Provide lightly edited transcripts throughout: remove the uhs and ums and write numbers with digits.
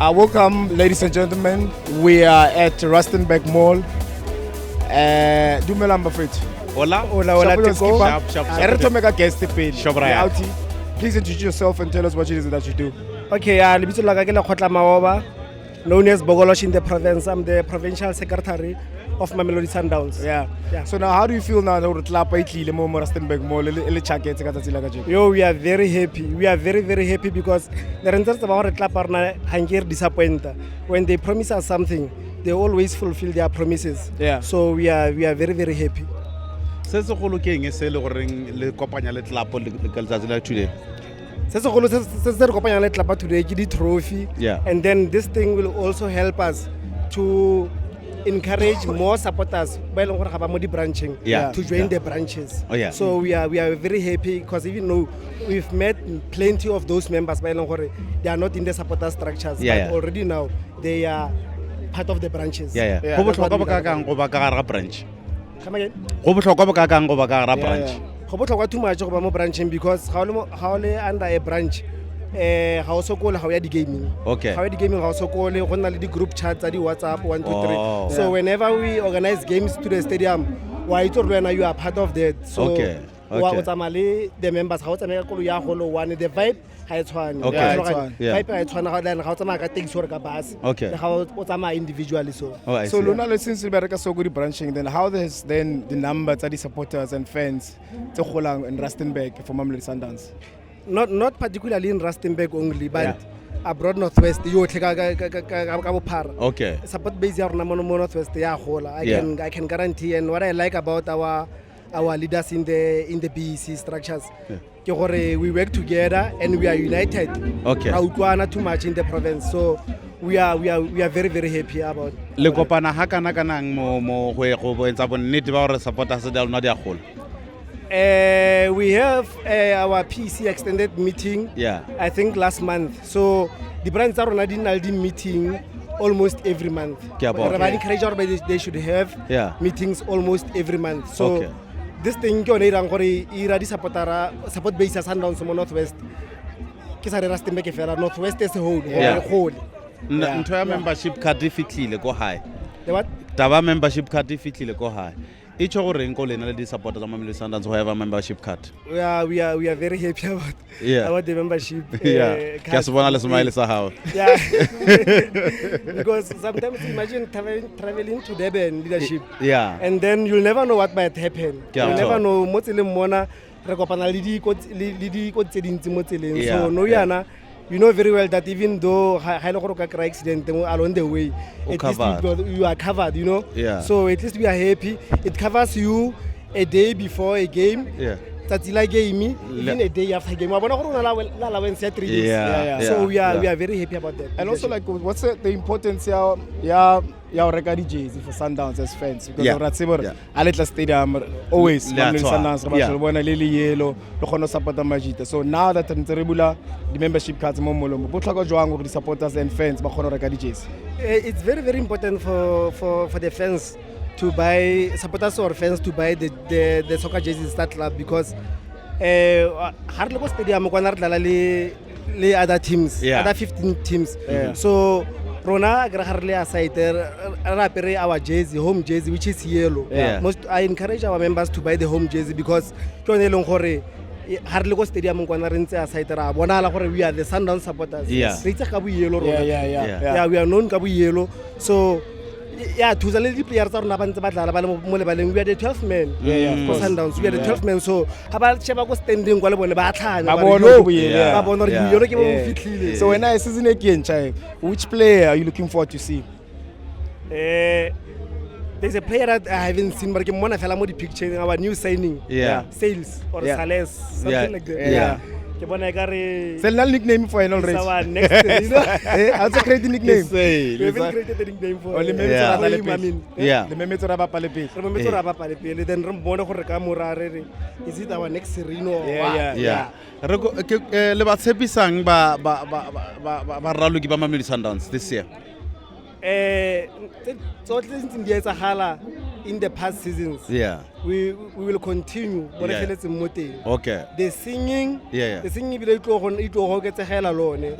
Welcome, ladies and gentlemen. We are at Rustenburg Mall. Dumelang bafethu. Hola. Hola, Teko. Sharp. I want to make a guest page. Shobraya. Please introduce yourself and tell us what it is that you do. Okay, lebitso la ka ke Lekgotla Maoba, known as Bogolosh in the province. I'm the provincial secretary of Mamelodi Sundowns. Yeah. So now, how do you feel now that we're itlile mo Rustenburg Mall le chaketse ka tsatsi la ka jeno? Yo, we are very happy. We are very, very happy because the renters of our club are hanging disappointed. When they promise us something, they always fulfill their promises. Yeah. So we are very, very happy. Se se go lokeng se le goreng le kopanya le club le ka letsatsi la today. Se se re kopanya le club today ke di trophy. Yeah. And then this thing will also help us to encourage more supporters by branching to join the branches. Oh, yeah. So we are very happy because even though we've met plenty of those members by they are not in the supporter structures, but already now they are part of the branches. Go botlhokwa ba ka go ba ka gara branch. Come again? Go botlhokwa ba ka go ba ka gara branch. Go botlhokwa too much go ba mo branching because how le under a branch ga o sokole ga o ya di gaming. Okay. Ga o ya di gaming ga o sokole go nna le di group chats tsa di WhatsApp 1 2 3. So whenever we organize games to the stadium, wa itse re you are part of that. So wa o tsamaya le the members ga o tsamaya ka kolo ya golo one the vibe ga e tshwane. Vibe ga e tshwana ga o tsamaya ka taxi or ka bus. Ga o tsamaya individually so. So Luna, since we are so good branching, then how has then the numbers of the supporters and fans tse golang in Rustenburg for Mamelodi Sundowns? Not particularly in Rustenburg only, but abroad Northwest, yotlhe ka bophara. Okay. Support base ya rona mo Northwest ya gola. I can guarantee, and what I like about our leaders in the BEC structures, ke gore we work together and we are united. Okay. Ra utlwana too much in the province, so we are very, very happy about. Le kopana ha kana kanang mo go bontsa bonnete ba gore supporters da lona di a gola. We have our PC extended meeting. I think last month. So the brands are already meeting almost every month. They should have meetings almost every month. So this thing support base Sundowns mo Northwest. Ke sa re Rustenburg fela Northwest as a whole. Ntho ya membership card e fitlile go high. The what? Taba membership card e fitlile go high. Each go reng go lena le di supporters of Mamelodi Sundowns who have a membership card. We are very happy about the membership. Ke se bona le smile sa hao. Because sometimes imagine traveling to Durban leadership. And then you'll never know what might happen. You'll never know mo tseleng mona re kopana le di ko tse dintsi mo tseleng. So no yana you know very well that even though high accident along the way, at least you are covered, you know. So at least we are happy. It covers you a day before a game. That's like game, even a day after game. So we are very happy about that. And also, like, what's the importance of Rekadi jersey for Sundowns as fans? Because Aletla Stadium always Sundowns yellow, so now that the membership cards the supporters and fans Rekadi jersey. It's very, very important for the fans to buy, supporters or fans to buy the soccer jerseys that club because hardly go stadium le other teams, other 15 teams. So Rona hardly aside our jersey, home jersey, which is yellow. I encourage our members to buy the home jersey because hardly go stadium aside we are the Sundowns supporters. We are known kabu yellow. So to the lady players are not we are the 12th men for Sundowns. We are the 12th men. So about Cheba standing so when I season again, which player are you looking forward to see? There's a player that I haven't seen, but I'm going to picture our new signing. Sales or Sales, something like that. Sell nickname for an already. Our next, also create a nickname. We haven't created a nickname for the Then is it our next Serino? Le ba tshepisang ba raloki ba Mamelodi Sundowns this year. in the past seasons. Yeah. We will continue. Yeah. Okay. The singing. Yeah. The singing.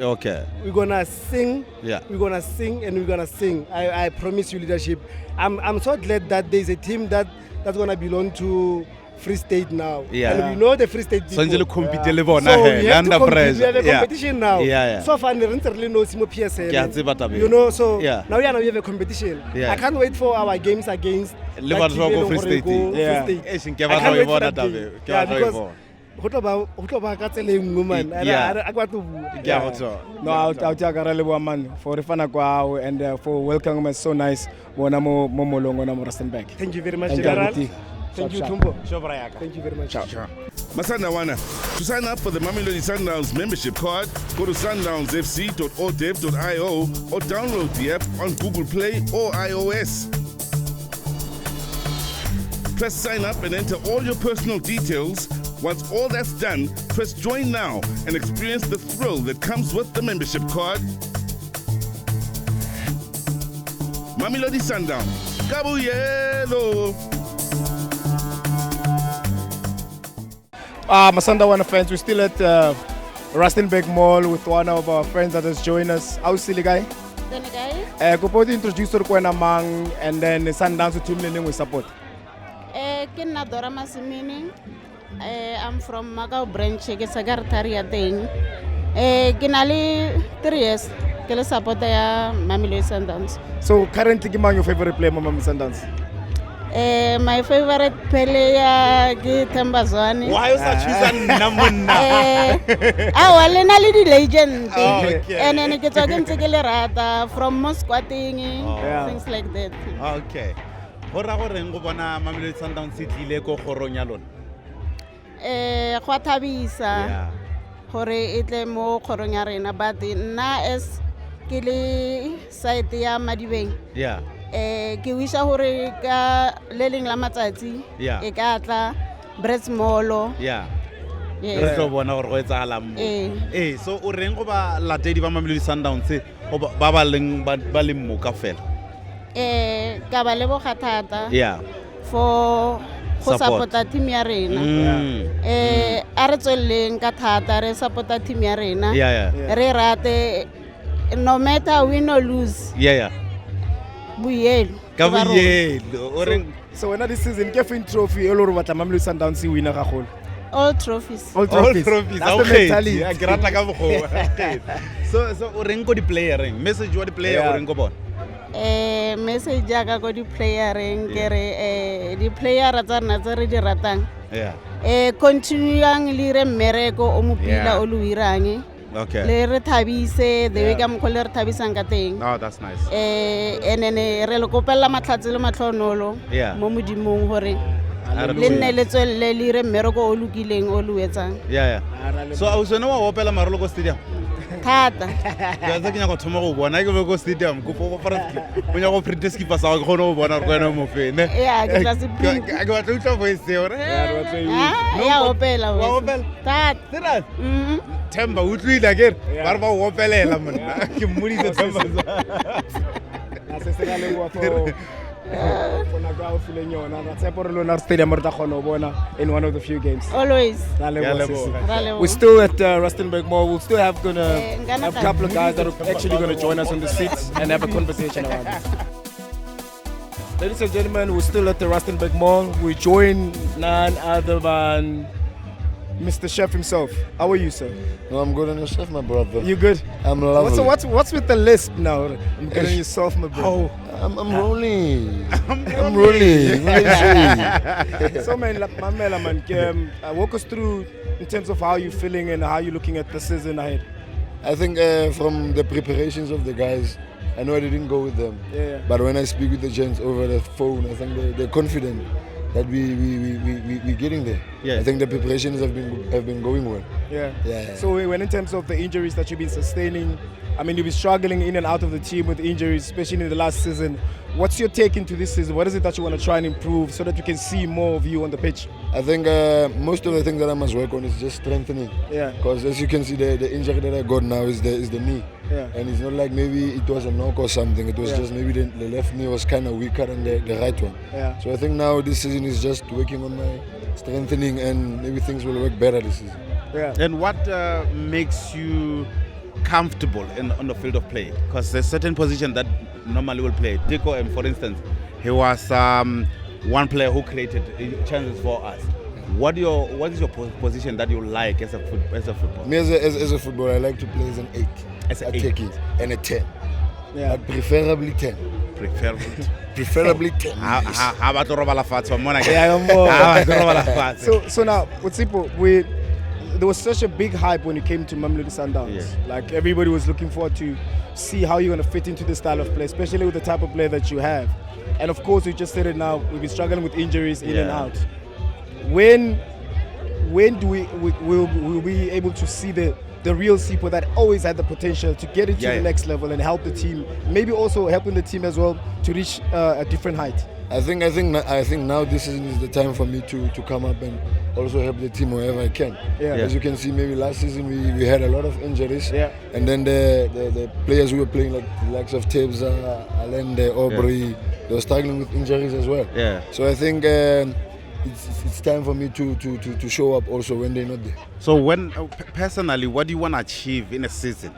Okay. We're gonna sing. Yeah. We're gonna sing and we're gonna sing. I promise you leadership. I'm so glad that there's a team that's gonna belong to Free State now. Yeah. And we know the Free State people. So you compete So we under have to compete. pressure. We have a competition now. Yeah. So far, we don't really know Simo PSL. You know, so yeah. now we have a competition. Yeah. I can't wait for our games against Liverpool Free State. Yeah. I can't wait for that game. Yeah, because I got to. No, I'll take a really man for the fan and for welcoming us so nice. Rustenburg. Thank you very much, Thank you, General. Abuti. Thank you, Ciao, Tumbo. Thank you very much. Ciao. Masandawana, to sign up for the Mamelodi Sundowns membership card, go to sundownsfc.odev.io or download the app on Google Play or iOS. Press sign up and enter all your personal details. Once all that's done, press join now and experience the thrill that comes with the membership card. Mamelodi Sundowns, Kabuyelo! Masandawana fans, we're still at Rustenburg Mall with one of our friends that has joined us. How's silly guy? Could you introduce yourself among and then Sundowns to team we support? Kinadora Masimini. I'm from Macau branch, Secretary thing. Kinali 3 years, Kela support ya Mamelodi Sundowns. So currently, give me your favorite player, Mamelodi Sundowns. My favorite player is Tembazwani. Why is that choosing Namuna? I was a legend. Okay. And then I get talking to Rata from squatting, things like that. Okay. Hora go reng go bona Mamelodi Sundowns se tlile go goronya lona? Go thabisa hore e tle mo kgorong ya rena but nna as ke le site ya Madibeng. Yeah. Ke wisha hore ka le leng la matsatsi e ka tla Brits Mall. Yeah. Re tlo bona gore go etsagala mo. So o reng go ba latedi ba Mamelodi Sundowns ba ba leng mo ka fela? Ka ba leboga thata. Yeah. For go supporta team ya rena. A re tsweleng ka thata re supporta team ya rena. Re rate no matter win or lose. Yeah. Buyelo. So when this season, get fin trophy, all over what Mamelodi Sundowns winner gagolo. All trophies. All trophies. That's the mentality. So o reng go di player reng message wa di player o reng go bona? Message ya ka go di player reng ke re di player tsa rena tse re di ratang. Continuing le re mmereko o mopila o lo irang. Okay. Le re thabise the way ka mokgo le re thabisang ka teng. Oh, that's nice. And then re le kopela matlhatse le matlhonolo mo modimong hore le nne le tswelle le re mmereko o lokileng o lo etsang. So a o sone wa opela marolo go stadium? Thata. Ke tsa ke nya go thoma go bona ke go stadium go first o nya go print skipper sa go gona go bona re go mo fene. Ke tla se print. Ke ba tla voice ore. Ya opela wa opela. Thata. Themba o tlile ke ba re ba o opelela monna ke mmoditse Themba. Se se ga le go for Stadium in one of the few games. Always. We're still at Rustenburg Mall. We'll still have a couple of guys that are actually going to join us on the seats and have a conversation around it. Ladies and gentlemen, we're still at the Rustenburg Mall. We join none other than Mr. Chef himself. How are you, sir? No, I'm good on yourself, my brother. You good? I'm lovely. So what's with the lisp now? I'm good on yourself, my brother. I'm rolling. I'm rolling. So man, walk us through in terms of how you're feeling and how you're looking at the season ahead. I think from the preparations of the guys, I know I didn't go with them. But when I speak with the gents over the phone, I think they're confident that we're getting there. I think the preparations have been going well. So when in terms of the injuries that you've been sustaining, I mean, you've been struggling in and out of the team with injuries, especially in the last season. What's your take into this season? What is it that you want to try and improve so that you can see more of you on the pitch? I think most of the things that I must work on is just strengthening. Yeah. Because as you can see, the injury that I got now is the knee. Yeah. And it's not like maybe it was a knock or something. It was just maybe the left knee was kind of weaker than the right one. Yeah. So I think now this season is just working on my strengthening, and maybe things will work better this season. Yeah. And what makes you comfortable on the field of play? Because there's certain position that normally will play. Tico, for instance, he was one player who created chances for us. What is your position that you like as a footballer? Me as a footballer, I like to play as an 8. As an 8. Attacking, and a 10. Yeah. But preferably 10. Preferably 10. So now, Utsipo, there was such a big hype when you came to Mamelodi Sundowns. Yeah. Like everybody was looking forward to see how you're going to fit into the style of play, especially with the type of player that you have. And of course, you just said it now, we've been struggling with injuries in and out. When do will we be able to see the real Sipo that always had the potential to get it to the next level and help the team, maybe also helping the team as well to reach a different height? I think now this season is the time for me to come up and also help the team wherever I can. Yeah. As you can see, maybe last season we had a lot of injuries. Yeah. And then the players who were playing, like the likes of Tebza, Allende, Aubrey, they were struggling with injuries as well. Yeah. So I think it's time for me to show up also when they're not there. So when personally, what do you want to achieve in a season?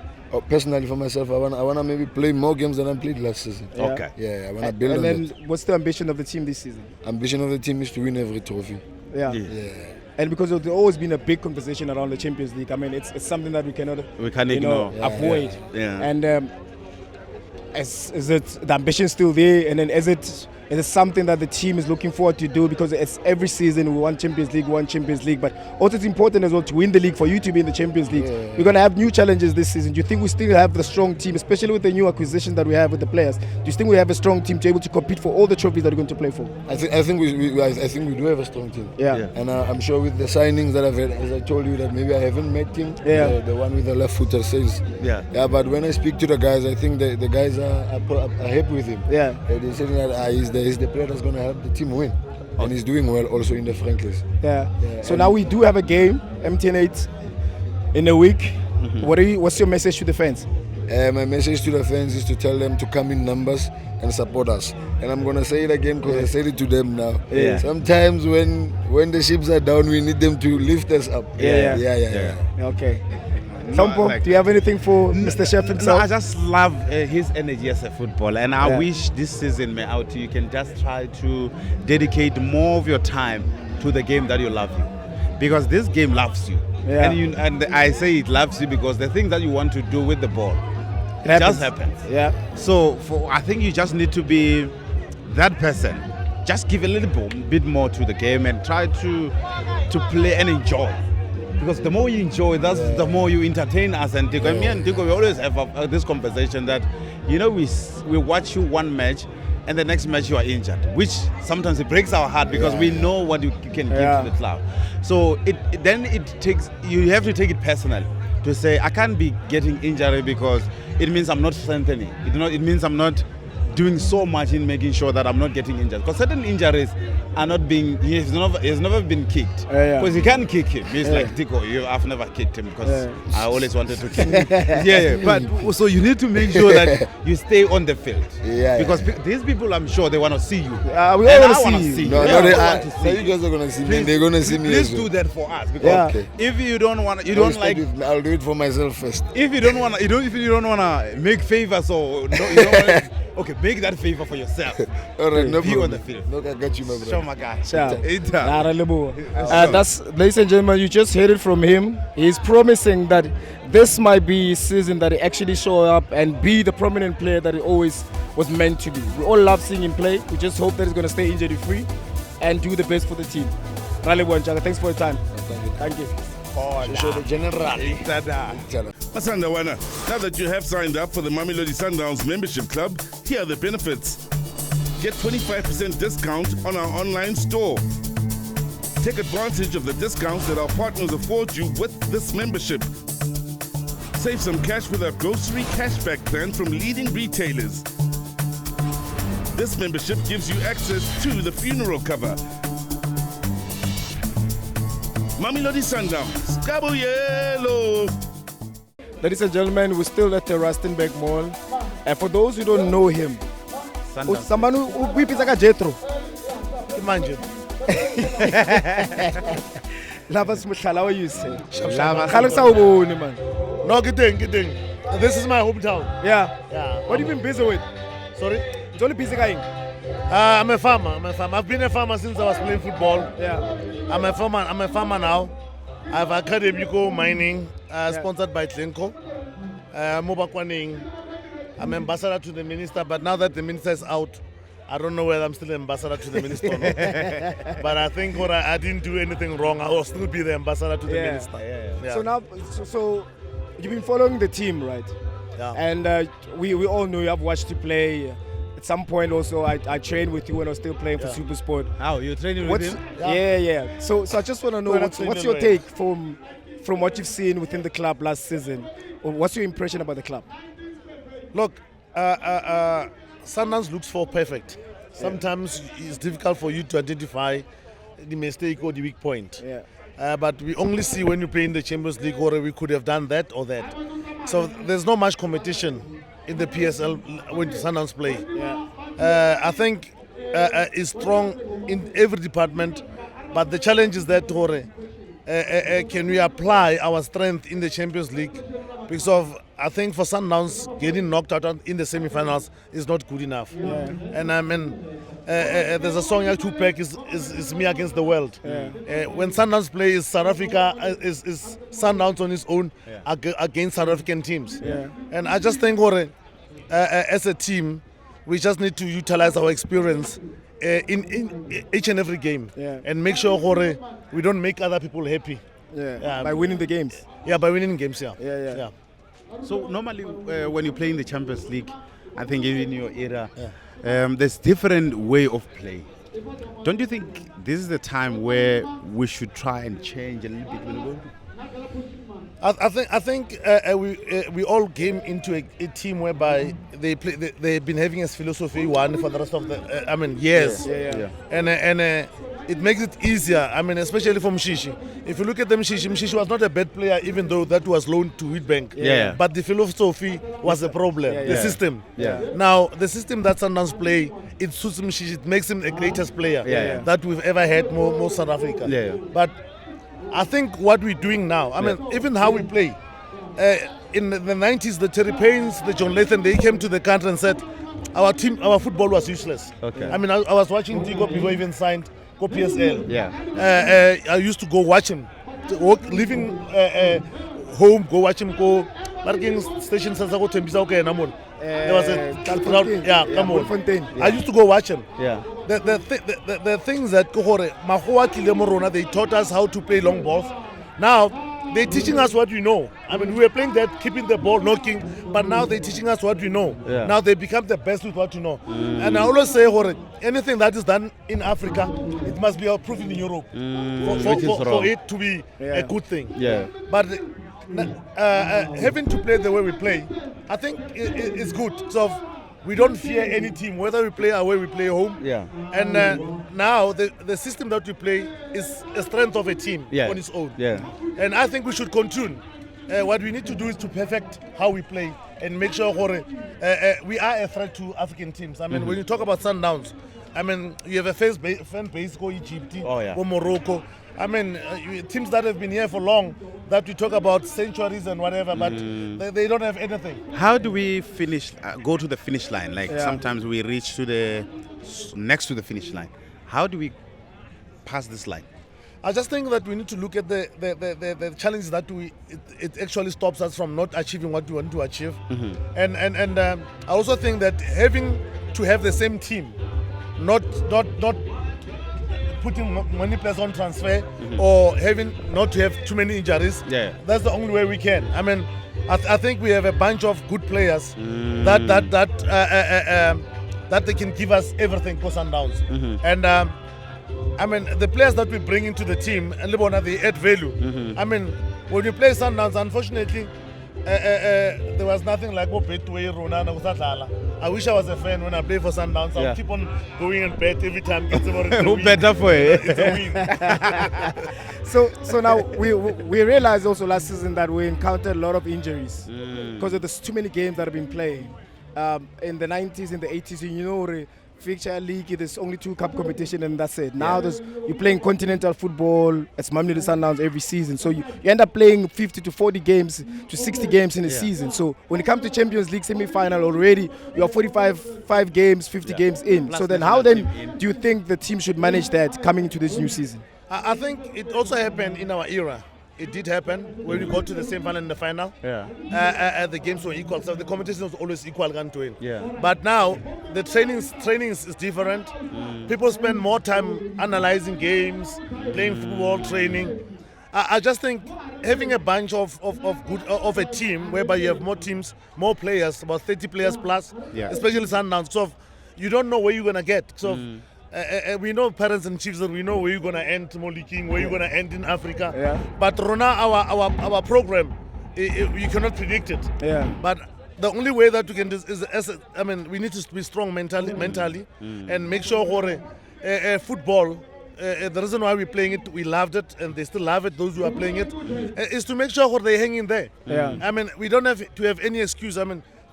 Personally, for myself, I wanna maybe play more games than I played last season. Yeah. Okay. Yeah, I wanna build and on then that. what's the ambition of the team this season? Ambition of the team is to win every trophy. Yeah. And because there's always been a big conversation around the Champions League, I mean, it's something that we can't ignore. Avoid. Yeah. And is it the ambition still there? And then is it something that the team is looking forward to do? Because it's every season we want Champions League, but also it's important as well to win the league for you to be in the Champions League. Yeah. We're going to have new challenges this season. Do you think we still have the strong team, especially with the new acquisitions that we have with the players? Do you think we have a strong team to be able to compete for all the trophies that we're going to play for? I think we do have a strong team. Yeah. And I'm sure with the signings that I've had, as I told you, that maybe I haven't met him. Yeah. The one with the left footer says. Yeah. Yeah. But when I speak to the guys, I think the guys are happy with him. Yeah. They're saying that he's the player that's going to help the team win. And he's doing well also in the Franklies. Yeah. So now we do have a game, MTN8, in a week. Mm-hmm. What's your message to the fans? My message to the fans is to tell them to come in numbers and support us. And I'm going to say it again because I said it to them now. Yeah. Sometimes when the ships are down, we need them to lift us up. Yeah. Okay. Sampo, do you have anything for Mr. Chef himself? No, I just love his energy as a footballer, and I wish this season, you can just try to dedicate more of your time to the game that you love, because this game loves you. Yeah. And I say it loves you because the things that you want to do with the ball, it just happens. Yeah. So I think you just need to be that person. Just give a little bit more to the game and try to play and enjoy. Because the more you enjoy, the more you entertain us. And Tico, me and Tico, we always have this conversation that, we watch you one match and the next match you are injured, which sometimes it breaks our heart because we know what you can give to the club. So you have to take it personally to say, I can't be getting injured because it means I'm not strengthening. It means I'm not doing so much in making sure that I'm not getting injured. Because certain injuries are not being, he's never been kicked. Because you can't kick him. He's like, Tico, I've never kicked him because I always wanted to kick him. But so you need to make sure that you stay on the field. Because these people, I'm sure they want to see you. We all want to see you. No, you guys are going to see me. They're going to see me. Please do that for us. Because if you don't want to, I'll do it for myself first. If you don't want to make favors or okay, make that favor for yourself. All right, no Be problem. on the field. Look, I got you, my brother. Show my guy. That's, ladies and gentlemen, you just heard it from him. He's promising that this might be a season that he actually show up and be the prominent player that he always was meant to be. We all love seeing him play. We just hope that he's going to stay injury free and do the best for the team. Thanks for your time. Thank you. Masandawana, now that you have signed up for the Mamelodi Sundowns membership club, here are the benefits. Get 25% discount on our online store. Take advantage of the discounts that our partners afford you with this membership. Save some cash with our grocery cashback plan from leading retailers. This membership gives you access to the funeral cover. Mamelodi Sundowns, Cabo Yellow. Ladies and gentlemen, we're still at the Rustenburg Mall. And for those who don't know him, someone who is like a Jetro. Imagine. Lavas Mushala, what you say? Man. No, good thing. This is my hometown. Yeah. Yeah. What have you been busy with? Sorry? It's only busy guy. I'm a farmer. I've been a farmer since I was playing football. Yeah. I'm a farmer now. I have academical mining, sponsored by Tlenko. I'm ambassador to the minister, but now that the minister is out, I don't know whether I'm still ambassador to the minister or not. But I think I didn't do anything wrong. I will still be the ambassador to the minister. Yeah. So now, so you've been following the team, right? Yeah. And we all know you have watched you play. At some point also, I trained with you when I was still playing for Super Sport. How you training with him? Yeah. So I just want to know what's your take from what you've seen within the club last season? Or what's your impression about the club? Look, Sundowns looks for perfect. Sometimes it's difficult for you to identify the mistake or the weak point. Yeah. But we only see when you play in the Champions League, or we could have done that or that. So there's not much competition in the PSL when Sundowns play. Yeah. I think it's strong in every department, but the challenge is that can we apply our strength in the Champions League? Because I think for Sundowns, getting knocked out in the semi-finals is not good enough. Yeah. And I mean, there's a song like Tupac is me against the world. Yeah. When Sundowns play, is South Africa is Sundowns on its own against South African teams. Yeah. And I just think, as a team, we just need to utilize our experience in each and every game, and make sure we don't make other people happy. By winning the games. Yeah, by winning games. Yeah. So normally when you play in the Champions League, I think even in your era, there's different way of play. Don't you think this is the time where we should try and change a little bit when we go? I think we all came into a team whereby they've been having as philosophy one for the rest of the years. And it makes it easier. I mean, especially for Mshishi. If you look at Mshishi was not a bad player, even though that was loaned to Wheatbank. Yeah. But the philosophy was the problem. The system. Yeah. Now the system that Sundowns play, it suits Mshishi. It makes him the greatest player that we've ever had, more South Africa. Yeah. But I think what we're doing now, I mean, even how we play. In the 90s, the Terry Paynes, the John Lathan, they came to the country and said, our football was useless. Okay. I mean, I was watching Tigo before he even signed go PSL. Yeah. I used to go watch him, leaving home, go watch him go. Marking station says I go to Mbisa. There was a crowd. Come on. I used to go watch him. Yeah. The things that they taught us how to play long balls. Now they're teaching us what we know. I mean, we were playing that, keeping the ball, knocking, but now they're teaching us what we know. Yeah. Now they become the best with what you know. And I always say, anything that is done in Africa, it must be approved in Europe for it to be a good thing. Yeah. But having to play the way we play, I think it's good. So we don't fear any team, whether we play away, we play home. Yeah. And now the system that we play is a strength of a team on its own. Yeah. And I think we should continue. What we need to do is to perfect how we play and make sure we are a threat to African teams. I mean, when you talk about Sundowns, I mean, you have a fan base go Egypt, go Morocco. I mean, teams that have been here for long, that we talk about centuries and whatever, but they don't have anything. How do we finish? Go to the finish line? Like sometimes we reach to next to the finish line. How do we pass this line? I just think that we need to look at the challenges that it actually stops us from not achieving what we want to achieve. And I also think that having to have the same team, not putting many players on transfer or having not to have too many injuries. That's the only way we can. I mean, I think we have a bunch of good players that they can give us everything for Sundowns. And I mean, the players that we bring into the team, and they add value. I mean, when you play Sundowns, unfortunately, there was nothing like Betway, Ronana, I wish I was a fan when I play for Sundowns. I'll keep on going and bet every time. Who better for it? It's a win. So now we realized also last season that we encountered a lot of injuries because there's too many games that have been playing. In the 90s, in the 80s, you know, fixture league, there's only 2 cup competition and that's it. Now you're playing continental football, it's Mamelodi Sundowns every season. So you end up playing 50 to 40 games to 60 games in a season. So when it comes to Champions League semi-final already, you're 45 games, 50 games in. Plus so then how then do you think the team should manage that coming into this new season? I think it also happened in our era. It did happen when we got to the same final and the final. The games were equal, so the competition was always equal. But now the training is different. People spend more time analyzing games, playing football, training. I just think having a bunch of a team whereby you have more teams, more players, about 30 players plus, especially Sundowns. So you don't know where you're gonna get. So. We know parents and chiefs that we know where you're gonna end Molly King, where you're gonna end in Africa. But Rona, our program, you cannot predict it. But the only way that we can do is we need to be strong mentally, and make sure football. The reason why we're playing it, we loved it, and they still love it. Those who are playing it, is to make sure they hang in there. We don't have to have any excuse.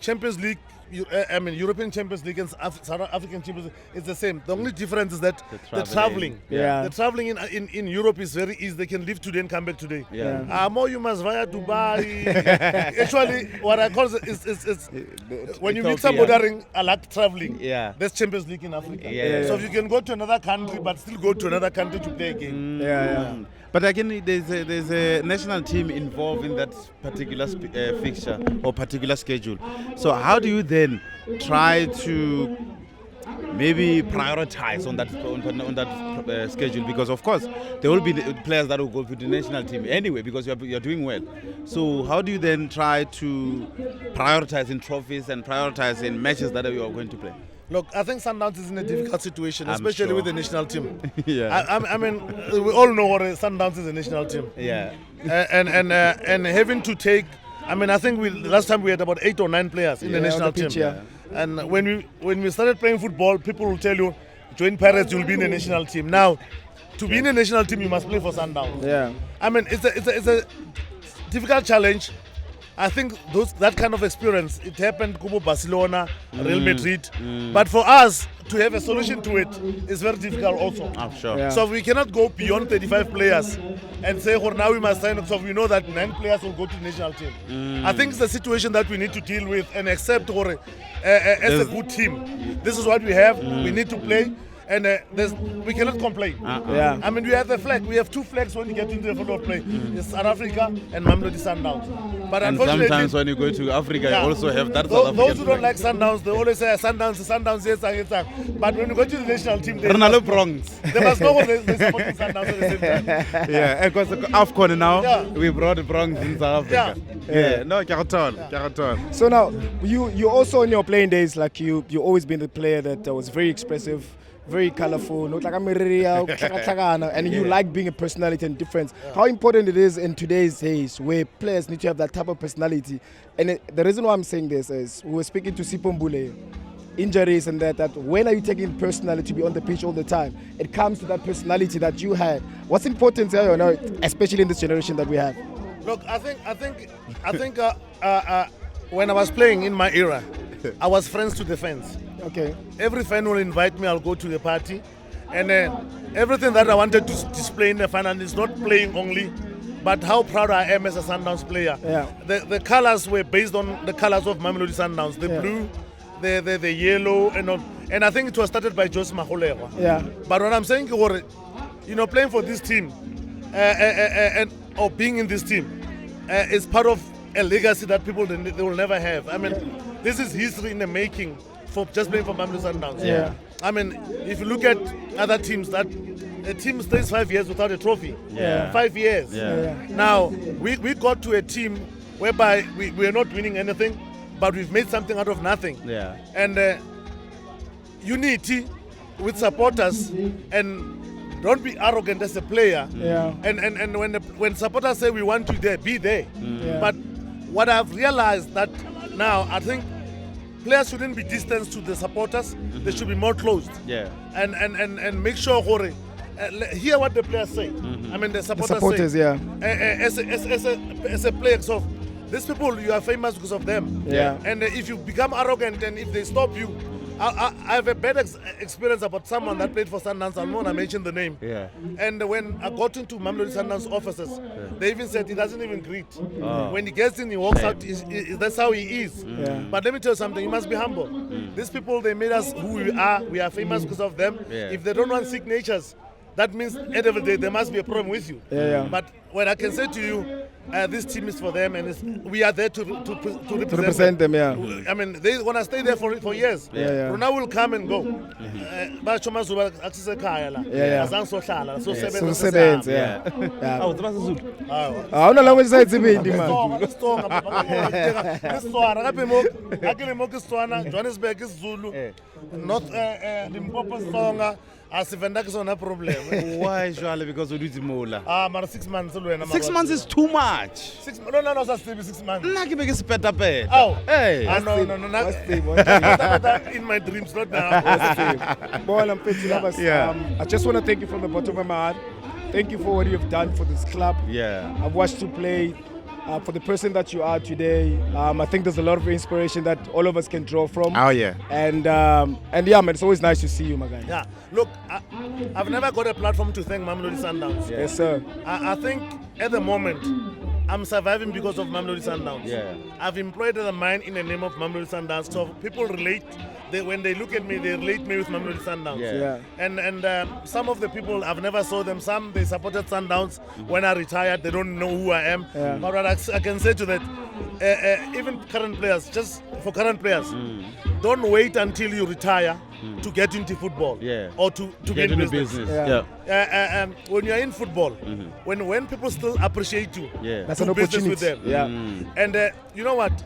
Champions League. European Champions League and South African Champions League is the same. The only difference is that the traveling. The traveling in Europe is very easy. They can leave today and come back today. More you must via Dubai. Actually, what I call is when you meet somebody, I like traveling. That's Champions League in Africa. So if you can go to another country but still go to another country to play a game. But again, there's a national team involved in that particular fixture or particular schedule. So how do you then try to maybe prioritize on that schedule? Because of course there will be the players that will go to the national team anyway because you're doing well. So how do you then try to prioritize in trophies and prioritize in matches that you are going to play? Look, I think Sundowns is in a difficult situation, especially with the national team. We all know what Sundowns is a national team. And having to take, I think last time we had about 8 or 9 players in the national team. And when we started playing football, people will tell you, join Pirates, you'll be in the national team. Now, to be in the national team, you must play for Sundowns. It's a difficult challenge. I think that kind of experience, it happened to Barcelona, Real Madrid. But for us to have a solution to it is very difficult also. I'm sure. So we cannot go beyond 35 players and say, now we must sign up. So we know that 9 players will go to the national team. I think it's a situation that we need to deal with and accept as a good team. This is what we have. We need to play. And we cannot complain. We have a flag. We have 2 flags when you get into the football play. It's South Africa and Mamelodi Sundowns. But unfortunately, sometimes when you go to Africa, you also have that. Those who don't like Sundowns, they always say Sundowns, yes. But when you go to the national team, they must go they supporting Sundowns at the same time. And because AFCON now, we brought the Bronx in South Africa. No, So now, you also in your playing days, like you always been the player that was very expressive, very colorful, and you like being a personality and difference. How important it is in today's days where players need to have that type of personality. And the reason why I'm saying this is we were speaking to Sipombule, injuries and that when are you taking personality to be on the pitch all the time? It comes to that personality that you had. What's important here, especially in this generation that we have? Look, I think when I was playing in my era, I was friends to the fans. Okay. Every fan will invite me, I'll go to the party. And everything that I wanted to display in the final is not playing only, but how proud I am as a Sundowns player. The colors were based on the colors of Mamelodi Sundowns. The blue, the yellow, and I think it was started by Jose Maholegwa. But what I'm saying, playing for this team or being in this team is part of a legacy that people they will never have. This is history in the making for just playing for Mamelodi Sundowns. If you look at other teams, that a team stays 5 years without a trophy. 5 years. Now we got to a team whereby we are not winning anything, but we've made something out of nothing. And unity with supporters, and don't be arrogant as a player. And when supporters say we want you there, be there. But what I've realized that now, I think players shouldn't be distanced to the supporters. They should be more closed. Yeah. And make sure, Jorge, hear what the players say. I mean, the supporters say. Yeah. As a player, so these people, you are famous because of them. Yeah. And if you become arrogant and if they stop you, I have a bad experience about someone that played for Sundowns. I'm not going to mention the name. Yeah. And when I got into Mamelodi Sundowns offices, they even said he doesn't even greet. When he gets in, he walks out. That's how he is. Yeah. But let me tell you something. You must be humble. These people, they made us who we are. We are famous because of them. Yeah. If they don't want signatures, that means at the end of the day there must be a problem with you. Yeah. But what I can say to you, this team is for them, and we are there to represent them. Yeah. I mean, they want to stay there for years. Yeah. Rona will come and go. Sosebenza, yeah. Oh, it's about Zulu. Awuna language sayitsibindi man. Johannesburg is Zulu, North Limpopo is Tsonga. Asivenda no problem. Why, Joale? Because we do the mola. But 6 months. 6 months is too much. 6 months. No, that's still 6 months. Nah, give me a better pet. Oh, hey. No. In my dreams, not now. I just want to thank you from the bottom of my heart. Thank you for what you've done for this club. Yeah. I've watched you play. For the person that you are today, I think there's a lot of inspiration that all of us can draw from. Oh yeah. And yeah, man, it's always nice to see you, my guy. Yeah. Look, I've never got a platform to thank Mamelodi Sundowns. Yes, sir. I think at the moment, I'm surviving because of Mamelodi Sundowns. Yeah. I've employed the mind in the name of Mamelodi Sundowns, so people relate. When they look at me, they relate me with Mamelodi Sundowns. Yeah. And some of the people, I've never saw them. Some, they supported Sundowns. When I retired, they don't know who I am. Yeah. But what I can say to that, even current players, just for current players, don't wait until you retire to get into football or to get into business. When you're in football, when people still appreciate you, that's do an business opportunity with them. Yeah. And you know what?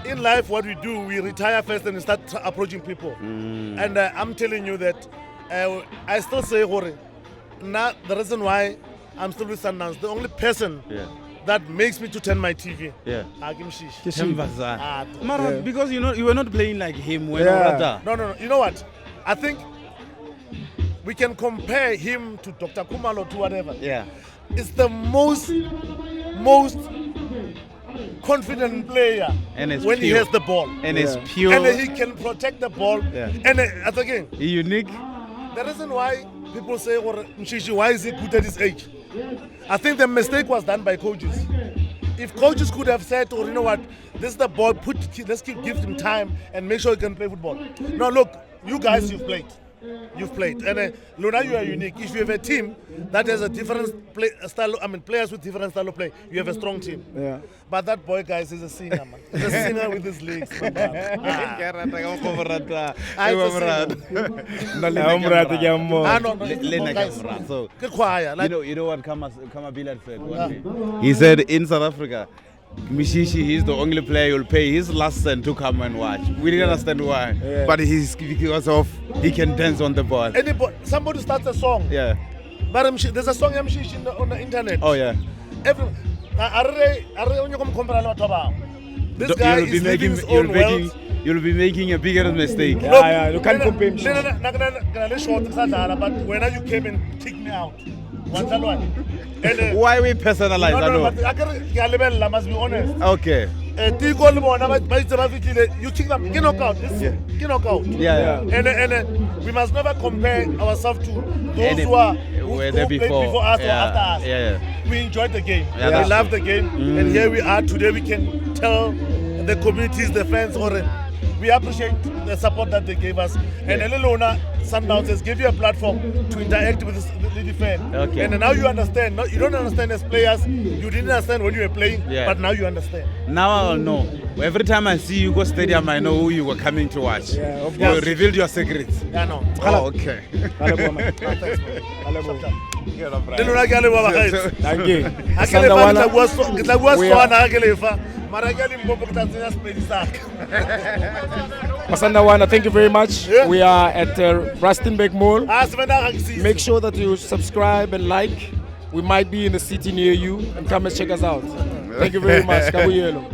In life, what we do, we retire first and start approaching people. And I'm telling you that I still say, Hore, now the reason why I'm still with Sundowns, the only person that makes me to turn my TV. Hakim Shish. Because you were not playing like him when No. You know what? I think we can compare him to Dr. Kumalo to whatever. Yeah. It's the most confident player when he has the ball. And it's pure. And he can protect the ball. And again, he's unique. The reason why people say, Mshishi, why is he good at his age? I think the mistake was done by coaches. If coaches could have said, you know what, this is the ball, let's give him time and make sure he can play football. Now look, you guys, you've played. And Luna, you are unique. If you have a team that has a different players with different style of play, you have a strong team. Yeah. But that boy, guys, is a singer, man. He's a singer with his legs. You know what Kamabila said one day? He said in South Africa, Mishishi, he's the only player you'll pay his last cent to come and watch. We didn't understand why. But he's because of he can dance on the ball. Somebody starts a song. Yeah. But there's a song Mishishi on the internet. Oh yeah. This guy is living his own world. You'll be making a bigger mistake. You can't compare him. But when you came and kicked me out, why we personalize? No, but I must be honest. Okay. You kick them, get knocked out. Yeah. And we must never compare ourselves to those who played before us or after us. Yeah. We enjoyed the game. Yeah, we love the game. And here we are today. We can tell the communities, the fans, we appreciate the support that they gave us. And Elelona Sundowns has given you a platform to interact with the fan. Okay. And now you understand. You don't understand as players. You didn't understand when you were playing, but now you understand. Now I'll know. Every time I see you go stadium, I know who you were coming to watch. Yeah, of You revealed your secrets. Yeah, no. Oh, okay. Thank you. Masandawana, thank you very much. We are at Rustenburg Mall. Make sure that you subscribe and like. We might be in the city near you, and come and check us out. Thank you very much. Kabuyelo.